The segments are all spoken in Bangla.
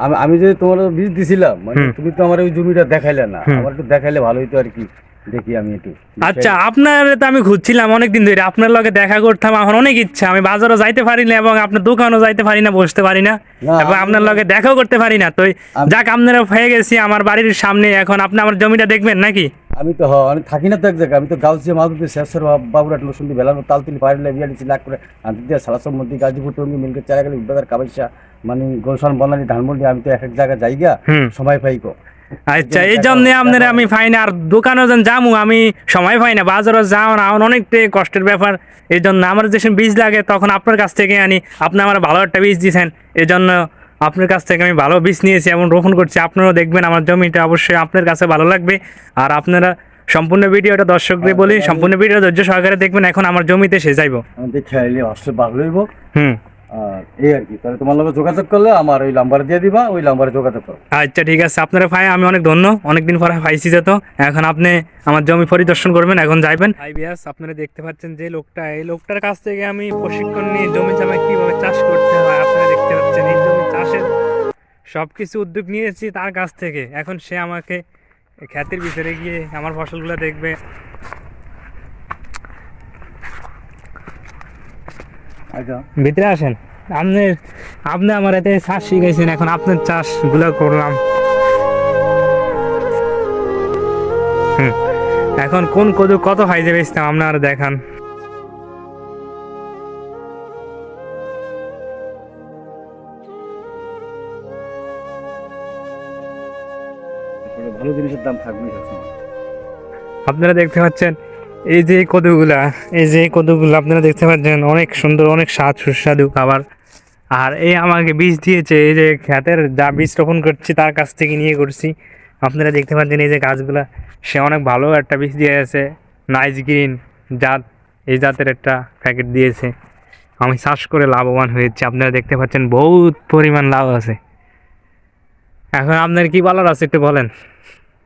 আমি আমি যে তোমার বীজ দিছিলাম, মানে তুমি তো আমার ওই জমিটা দেখাইলে না, আমার একটু দেখাইলে ভালো হইতো আর কি। দেখি আমি একটু আচ্ছা, আপনার তো আমি খুঁজছিলাম অনেকদিন ধরে, আপনার লগে দেখা করতাম, আমার অনেক ইচ্ছা। আমি বাজারও যাইতে পারি না এবং আপনার দোকানও যাইতে পারি না, বসতে পারি না, না এবং আমি আপনার লগে দেখাও করতে পারি না। তো আমি যাক, আপনারা হয়ে গেছি আমার বাড়ির সামনে, এখন আপনি আমার জমিটা দেখবেন নাকি? আমি তো আমি থাকি না তো এক জায়গায়, আমি তো গাউসিয়া মাহবুবে শেষের বাবুরাট লসুন্দি বেলার তালতুলি পাহাড়িলা বিয়ালিছি লাখ করে আন্তর্জাতিক সালাসম মধ্যে গাজীপুর টঙ্গি মিলকে চারা গেলে উদ্বাদার কাবাইশা মানে গোলশান বনানী ধানমন্ডি, আমি তো এক এক জায়গায় যাইগা হুম। সময় পাই গো। আচ্ছা, এই জন্য আপনারা আমি পাই না, আর দোকানও যেন যামু আমি সময় পাই না, বাজারও যাও না, আমার অনেকটাই কষ্টের ব্যাপার। এই জন্য আমার যেসব বীজ লাগে তখন আপনার কাছ থেকে আনি, আপনি আমার ভালো একটা বীজ দিয়েছেন, এই জন্য আপনার কাছ থেকে আমি ভালো বীজ নিয়েছি এবং রোপণ করছি। আপনারাও দেখবেন আমার জমিটা, অবশ্যই আপনার কাছে ভালো লাগবে। আর আপনারা সম্পূর্ণ ভিডিওটা দর্শকদের বলি, সম্পূর্ণ ভিডিও ধৈর্য সহকারে দেখবেন। এখন আমার জমিতে সে যাইব। আমি দেখে আইলে অবশ্যই ভালো হইব। হুম। আর এই আর কি, তাহলে তোমার লগে যোগাযোগ করলে আমার ওই নাম্বার দিয়ে দিবা, ওই নাম্বারে যোগাযোগ করো। আচ্ছা, ঠিক আছে, আপনারা ভাই আমি অনেক ধন্য, অনেকদিন পরে পাইছি যেত। এখন আপনি আমার জমি পরিদর্শন করবেন, এখন যাইবেন। আইবিএস আপনারা দেখতে পাচ্ছেন যে লোকটা, এই লোকটার কাছ থেকে আমি প্রশিক্ষণ নিয়ে জমি জমা কিভাবে চাষ করতে হয় আপনারা দেখতে পাচ্ছেন। এই জমি চাষের সব কিছু উদ্যোগ নিয়েছি তার কাছ থেকে। এখন সে আমাকে ক্ষেতের ভিতরে গিয়ে আমার ফসলগুলো দেখবে। আচ্ছা, ভিতরে আসেন। আপনি আপনি আমার এতে চাষ শিখাইছেন, এখন আপনার চাষগুলো করলাম। হুম। এখন কোন কদু কত হাইজে বেচতাম আপনারা দেখান। আসলে ভালো জিনিসের দাম থাকবেই সবসময়। আপনারা দেখতে পাচ্ছেন এই যে কদুগুলা, এই যে কদুগুলা আপনারা দেখতে পাচ্ছেন, অনেক সুন্দর, অনেক স্বাদ সুস্বাদু খাবার। আর এই আমাকে বীজ দিয়েছে, এই যে ক্ষেতের যা বীজ রোপণ করছি তার কাছ থেকে নিয়ে করছি। আপনারা দেখতে পাচ্ছেন এই যে গাছগুলা, সে অনেক ভালো একটা বীজ দিয়েছে, নাইস গ্রিন জাত, এই জাতের একটা প্যাকেট দিয়েছে। আমি চাষ করে লাভবান হয়েছি, আপনারা দেখতে পাচ্ছেন বহুত পরিমাণ লাভ আছে। এখন আপনার কি বলার আছে একটু বলেন।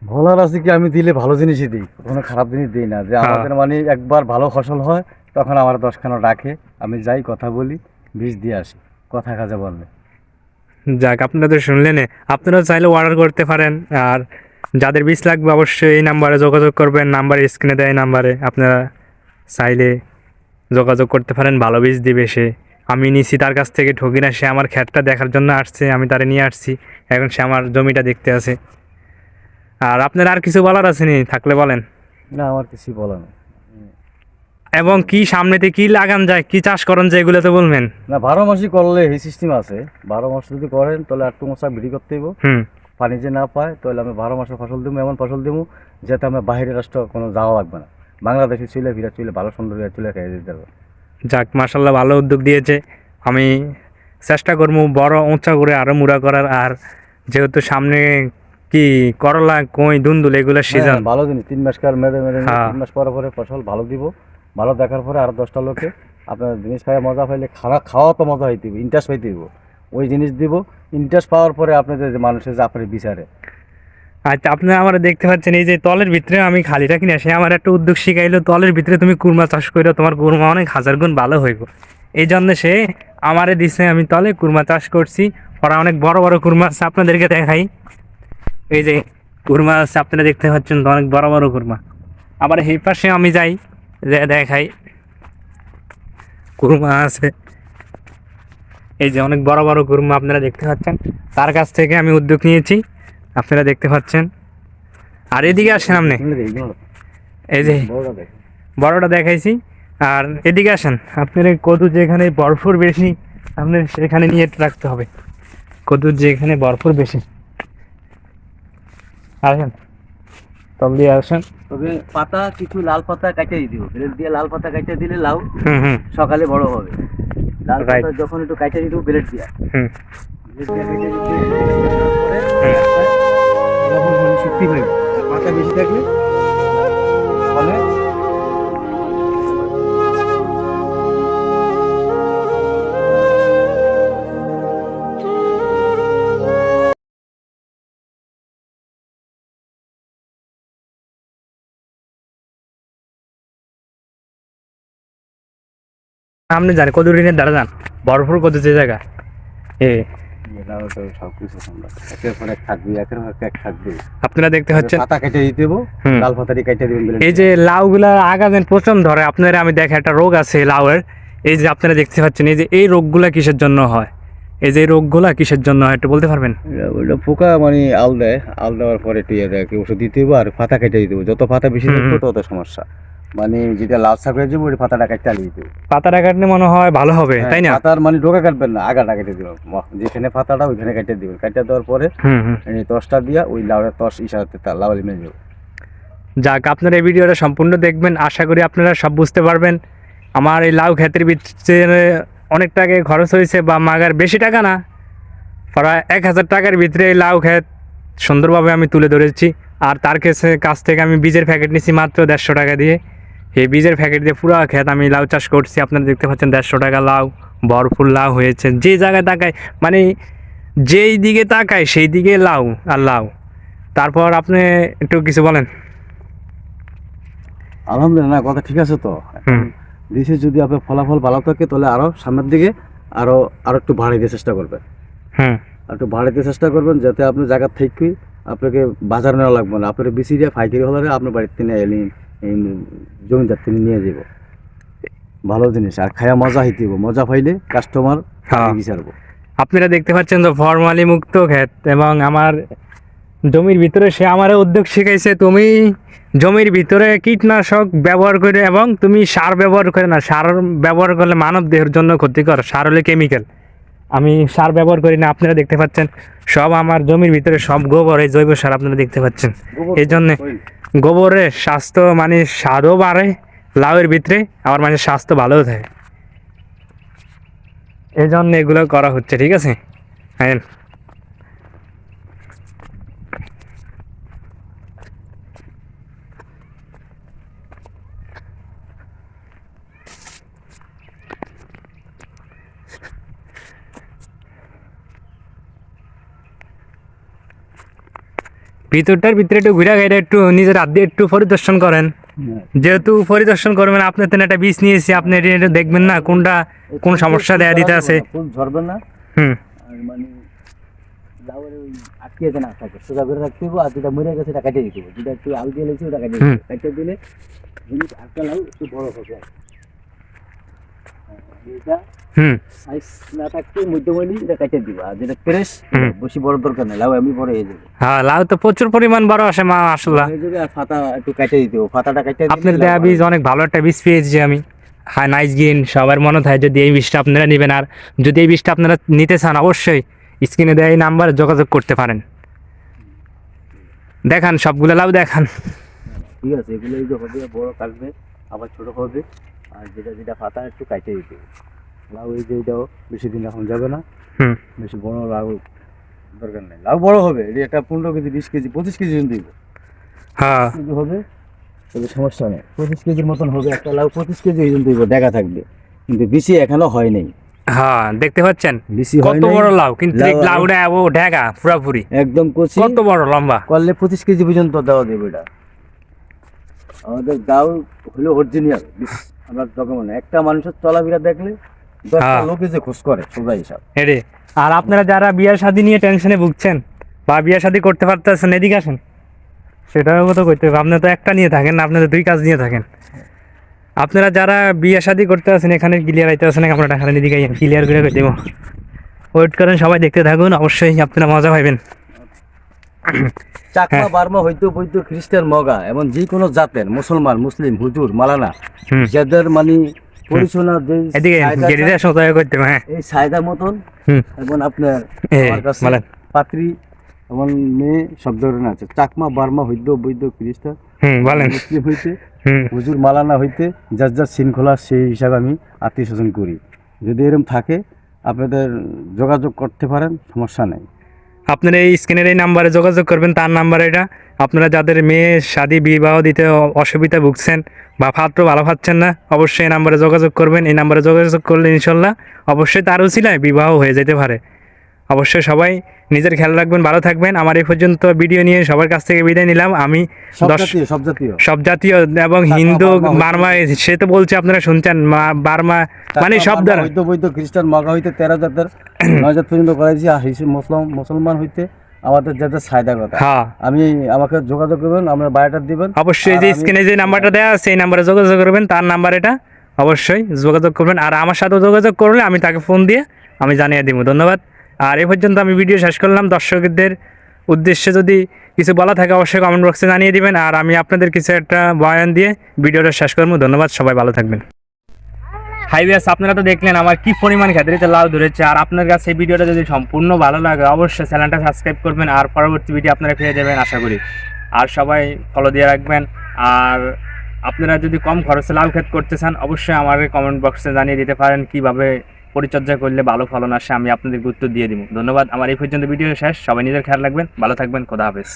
ভোলার আছে কি, আমি দিলে ভালো জিনিসই দিই, কোনো খারাপ জিনিস দিই না। যে হ্যাঁ। আমাদের মানে একবার ভালো ফসল হয় তখন আমার 10খানা ডাকে, আমি যাই কথা বলি, বীজ দিয়ে আসি, কথা কাজে বললে। যাক, আপনারা তো শুনলেন, আপনারা চাইলে অর্ডার করতে পারেন। আর যাদের বীজ লাগবে অবশ্যই এই নাম্বারে যোগাযোগ করবেন, নাম্বার স্ক্রিনে দেয় নাম্বারে আপনারা চাইলে যোগাযোগ করতে পারেন, ভালো বীজ দিবে সে। আমি নিছি তার কাছ থেকে, ঠকি না। সে আমার ক্ষেতটা দেখার জন্য আসছে, আমি তারে নিয়ে আসছি, এখন সে আমার জমিটা দেখতে আছে। আর আপনার আর কিছু বলার আছে নি, থাকলে বলেন। না, আমার কিছু বলা নেই। এবং কি সামনেতে কি লাগান যায়, কি চাষ করন যায়, এগুলো তো বলবেন। না, 12 মাসই করলে এই সিস্টেম আছে। 12 মাস যদি করেন তাহলে 8 মাস বিক্রি করতে হইব। হুম। পানি যে না পায় তাহলে আমি 12 মাসে ফসল দেবো, এমন ফসল দেবো যাতে আমার বাইরের রাষ্ট্র কোনো যাওয়া লাগবে না, বাংলাদেশে চলে ফিরে চলে ভালো সুন্দর করে চলে খেয়ে যেতে হবে। যাক, মার্শাল্লাহ, ভালো উদ্যোগ দিয়েছে। আমি চেষ্টা করবো বড় উঁচা করে আরো মুড়া করার। আর যেহেতু সামনে কি করলা, কই, দুন্দুল, এগুলো সিজন। ভালো জিনিস, 3 মাস কার মেরে মেরে নিয়ে হ্যাঁ। 3 মাস পরে পরে ফসল ভালো দিব। ভালো দেখার পরে আর 10টা লোকে আপনার জিনিস খাওয়া মজা পাইলে, খাওয়া তো মজা হইতে হবে, ইন্টারেস্ট পাইতে দিব। ওই জিনিস দিব, ইন্টারেস্ট পাওয়ার পরে আপনাদের যে মানুষের যে আপনার বিচারে। আচ্ছা, আপনারা আমার দেখতে পাচ্ছেন এই যে তলের ভিতরে আমি খালিটা কিনে, সে আমার একটা উদ্যোগ শিখাইলো, তলের ভিতরে তুমি কুরমা চাষ করো, তোমার কুরমা অনেক হাজার গুণ ভালো হইব। এই জন্য সে আমারে দিছে, আমি তলে কুরমা চাষ করছি। ওরা অনেক বড় বড় কুরমা আছে, আপনাদেরকে দেখাই। এই যে কুরমা আছে, আপনারা দেখতে পাচ্ছেন তো, অনেক বড় বড় কুরমা। আবার এই পাশে আমি যাই, যে দেখাই, কুরমা আছে। এই যে অনেক বড় বড় কুরমা আপনারা দেখতে পাচ্ছেন, তার কাছ থেকে আমি উদ্যোগ নিয়েছি, আপনারা দেখতে পাচ্ছেন। আর এদিকে আসেন আপনি, এই যে বড়টা দেখেন। বড়টা দেখাইছি। আর এদিকে আসেন, আপনার কদু যেখানে ভরপুর বেশি, আপনার সেখানে নিয়ে রাখতে হবে। কদুর যেখানে ভরপুর বেশি, আসেন, তল দিয়ে আসেন। তবে পাতা কিছু লাল পাতা কাটে দিব, ব্লেড দিয়ে লাল পাতা কাটে দিলে লাউ হুম হুম। সকালে বড় হবে। লাল Right. পাতা যখন একটু কাটে দিব ব্লেড দিয়ে, হুম ব্লেড দিয়ে কেটে দিতে যখন মানে শক্তি পাইবে। আর পাতা বেশি থাকলে ফলে আপনি জানেন কদু ঋণের দ্বারা যান, ভরপুর কদু যে জায়গা, এ এটাও তো সবকিছু আমরা একের পর এক থাকবে, একের পর এক থাকবে। আপনারা দেখতে পাচ্ছেন পাতা কেটে দিতে দেবো, হুম। লাল পাতাটি কেটে দিবেন। এই যে লাউগুলা আগামের প্রথম ধরে আপনারা, আমি দেখে একটা রোগ আছে লাউয়ের, এই যে আপনারা দেখতে পাচ্ছেন এই যে এই রোগগুলা কিসের জন্য হয়, এই যে এই রোগগুলা কিসের জন্য হয় একটু বলতে পারবেন? ওইটা পোকা মানে আল দেয়, আল দেওয়ার পরে একটু ইয়ে দেয়, ওষুধ দিতে হবে আর পাতা কেটে দিতে হবে। যত পাতা বেশি হুম, থাকবে হুম। তত সমস্যা, মানে যেটা লাল শাক হয়ে যাবে ওই পাতাটা কেটে দিতে হবে। পাতাটা কাটলে মনে হয় ভালো হবে, তাই না? পাতার মানে ডোকা কাটবেন না, আগাটা কেটে দিবেন, যেখানে পাতাটা ওইখানে কেটে দিবেন। কেটে দেওয়ার পরে হুম হুম। এই তসটা দিয়া ওই লাউয়ের তস ইসারাতে তার লাউ মেরে যাবে। যাক, আপনারা এই ভিডিওটা সম্পূর্ণ দেখবেন, আশা করি আপনারা সব বুঝতে পারবেন। আমার এই লাউ ক্ষেতের ভিতরে অনেক টাকা খরচ হয়েছে, বা মাগার বেশি টাকা না, প্রায় 1000 টাকার ভিতরে এই লাউ ক্ষেত সুন্দরভাবে আমি তুলে ধরেছি। আর তার কাছ থেকে আমি বীজের প্যাকেট নিয়েছি মাত্র 150 টাকা দিয়ে। এই বীজের প্যাকেট দিয়ে পুরো ক্ষেত আমি লাউ চাষ করছি। আপনারা দেখতে পাচ্ছেন 150 টাকা লাউ, ভরপুর লাউ হয়েছে। যে জায়গায় তাকায় মানে যেই দিকে তাকায় সেই দিকে লাউ আর লাউ। তারপর আপনি একটু কিছু বলেন। আলহামদুলিল্লাহ, কথা ঠিক আছে তো। হুম। দেশে যদি আপনার ফলাফল ভালো থাকে তাহলে আরো সামনের দিকে আরো আরো একটু বাড়াইতে চেষ্টা করবেন, হুম। একটু বাড়াইতে চেষ্টা করবেন, যাতে আপনি জায়গা থেকে আপনাকে বাজার নেওয়া লাগবে না। আপনার বেশিটা পাইকারি হলে আপনার বাড়িতে নিয়ে এলে জমিদার থেকে নিয়ে যাব, ভালো জিনিস। আর খায়া মজা হইতে মজা পাইলে কাস্টমার হ্যাঁ। বিচারবো। আপনারা দেখতে পাচ্ছেন তো ফরমালি মুক্ত ক্ষেত, এবং আমার জমির ভিতরে সে আমারও উদ্যোগ শিখাইছে, তুমি জমির ভিতরে কীটনাশক ব্যবহার করে এবং তুমি সার ব্যবহার করে না, সার ব্যবহার করলে মানব দেহের জন্য ক্ষতিকর, সার হলে কেমিক্যাল। আমি সার ব্যবহার করি না। আপনারা দেখতে পাচ্ছেন সব আমার জমির ভিতরে সব গোবর, এই জৈব সার আপনারা দেখতে পাচ্ছেন। এই জন্যে গোবরের স্বাস্থ্য মানে স্বাদও বাড়ে লাউয়ের ভিতরে, আবার মানে স্বাস্থ্য ভালোও থাকে। এই জন্য এগুলো করা হচ্ছে, ঠিক আছে? হ্যাঁ। ভিতরটার ভিতরে একটু ঘুরে ঘেরে একটু নিজের হাত দিয়ে একটু পরিদর্শন করেন। যেহেতু পরিদর্শন করবেন, আপনার তো একটা বীজ নিয়েছি, আপনি এটা দেখবেন না কোনটা কোন সমস্যা দেখা দিতে আছে। ফুল ঝরবে না, হুম। আর মানে লাউয়ের ওই আটকে যেতে না থাকে, সোজা করে রাখতে হবে। আর যেটা মরে গেছে সেটা কেটে দিতে হবে, যেটা একটু আলু দিয়ে লেগেছে ওটা কেটে হুম। দিতে কেটে দিলে জিনিস একটা লাউ একটু বড় হবে। এটা হুম। সাইজ না থাকতে মধ্যমণি এটা কেটে দিবা, আর যেটা ফ্রেশ হুম। বেশি বড় দরকার নেই, লাউ এমনি বড় হয়ে যাবে। হ্যাঁ, লাউ তো প্রচুর পরিমাণ বড় আসে মা, আসলে হয়ে যাবে। আর পাতা একটু কেটে দিতে হবে, পাতাটা কেটে দিলে আপনার লাউ দেয়া ভালো বীজ হবে। অনেক ভালো একটা বীজ পেয়েছি আমি। হ্যাঁ, নাইস গিন, সবার মনে হয় যদি এই বীজটা আপনারা নেবেন। আর যদি এই বীজটা আপনারা নিতে চান, অবশ্যই স্ক্রিনে দেওয়া এই নাম্বারে যোগাযোগ করতে পারেন। দেখান সবগুলো লাউ দেখান। ঠিক আছে, এগুলো এই যে হবে বড় কাটবে, আবার ছোট হবে। আর যেটা যেটা পাতা একটু কেটে দিতে হবে। লাউ এই যে এটাও বেশি দিন এখন যাবে না, হুম। বেশি বড় লাউ দরকার নেই। লাউ বড় হবে, এটা একটা 15 কেজি 20 কেজি 25 কেজি দিব হ্যাঁ। কেজি হবে, তবে সমস্যা নেই। 25 কেজির মতন হবে একটা লাউ, 25 কেজি ওজন দিব, দেখা থাকবে। কিন্তু বেশি এখনো হয় নাই, হ্যাঁ, দেখতে পাচ্ছেন বেশি হয় কত নাই। বড় লাউ, কিন্তু লাউ লাউটা ও ঢেকা পুরাপুরি একদম কচি, কত বড় লম্বা। করলে 25 কেজি পর্যন্ত দেওয়া দেবে। এটা আমাদের গাও হলো অরিজিনাল, আমরা ডকুমেন্ট। একটা মানুষের চলাফেরা দেখলে 10টা হ্যাঁ। লোকে যে খোঁজ করে, সোজা হিসাব। এরে, আর আপনারা যারা বিয়ে শাদী নিয়ে টেনশনে ভুগছেন বা বিয়ে শাদী করতে পারতেছেন, এদিকে আসেন। সেটাও তো করতে হবে, আপনি তো একটা নিয়ে থাকেন না, আপনি তো 2 কাজ নিয়ে থাকেন। আপনারা যারা বিয়ে শাদী করতে আছেন, এখানে ক্লিয়ার আইতে আছেন, আমরা টাকা এদিকে ক্লিয়ার করে দেবো। ওয়েট করেন, সবাই দেখতে থাকুন, অবশ্যই আপনারা মজা পাইবেন। চাকমা হ্যাঁ। বার্মা হইতে বৈদ্য খ্রিস্টান মগা এবং যে কোনো জাতের মুসলমান মুসলিম হুজুর মালানা হুম। যাদের মানে পরিচালনা যে এদিকে চাহিদা গেরিটা সতর্ক করতে হবে। হ্যাঁ। এই চাহিদা মতন হুম। এবং আপনার এ, আমার কাছে বলেন। পাত্রী এবং মেয়ে সব ধরনের আছে। চাকমা বার্মা হইতে বৈদ্য খ্রিস্টান হুম, বলেন। মুসলিম হইতে হুম। হুজুর মালানা হইতে যার যার শৃঙ্খলা সেই হিসাবে আমি আত্মীয় স্বজন করি। যদি এরকম থাকে আপনাদের যোগাযোগ করতে পারেন, সমস্যা নেই। আপনারা এই স্ক্রিনের এই নাম্বারে যোগাযোগ করবেন, তার নাম্বার এটা। আপনারা যাদের মেয়ে শাদী বিবাহ দিতে অসুবিধা ভুগছেন বা পাত্র ভালো পাচ্ছেন না, অবশ্যই এই নাম্বারে যোগাযোগ করবেন। এই নাম্বারে যোগাযোগ করলে ইনশাল্লাহ অবশ্যই তার উছিলায় বিবাহ হয়ে যেতে পারে। অবশ্যই সবাই নিজের খেয়াল রাখবেন, ভালো থাকবেন। আমার এই পর্যন্ত ভিডিও নিয়ে সবার কাছ থেকে বিদায় নিলাম। আমি সব জাতীয় এবং হিন্দু বার্মা, সে তো বলছে আপনারা শুনছেন বার্মা মানে সব ধরনের বৈদ্য খ্রিস্টান মগা হইতে 13 জাতের 9 জাত পর্যন্ত করাইছি, আর মুসলমান হইতে আমাদের যাদের সায়দা কথা। হ্যাঁ, আমাকে যোগাযোগ করবেন, আপনার বায়োডাটা দিবেন। অবশ্যই যে স্ক্রিনে যে নাম্বারটা দেওয়া আছে সেই নাম্বারে যোগাযোগ করবেন, তার নাম্বার এটা, অবশ্যই যোগাযোগ করবেন। আর আমার সাথে যোগাযোগ করলে আমি তাকে ফোন দিয়ে আমি জানিয়ে দিব। ধন্যবাদ। আর এই পর্যন্ত আমি ভিডিও শেষ করলাম। দর্শকদের উদ্দেশ্যে যদি কিছু বলা থাকে অবশ্যই কমেন্ট বক্সে জানিয়ে দিবেন, আর আমি আপনাদের কিছু একটা বয়ান দিয়ে ভিডিওটা শেষ করবো। ধন্যবাদ, সবাই ভালো থাকবেন। হাই ভিউয়ার্স, আপনারা তো দেখলেন আমার কি পরিমাণ খেতে লাউ ধরেছে। আর আপনার কাছে এই ভিডিওটা যদি সম্পূর্ণ ভালো লাগে অবশ্যই চ্যানেলটা সাবস্ক্রাইব করবেন, আর পরবর্তী ভিডিও আপনারা পেয়ে যাবেন আশা করি। আর সবাই ফলো দিয়ে রাখবেন। আর আপনারা যদি কম খরচে লাউ ক্ষেত করতে চান অবশ্যই আমার কমেন্ট বক্সে জানিয়ে দিতে পারেন কিভাবে পরিচর্যা করলে ভালো ফলন আসে, আমি আপনাদের গুরুত্ব দিয়ে দিব। ধন্যবাদ। আমার এই পর্যন্ত ভিডিও শেষ। সবাই নিজের খেয়াল রাখবেন, ভালো থাকবেন, খোদা হাফেজ।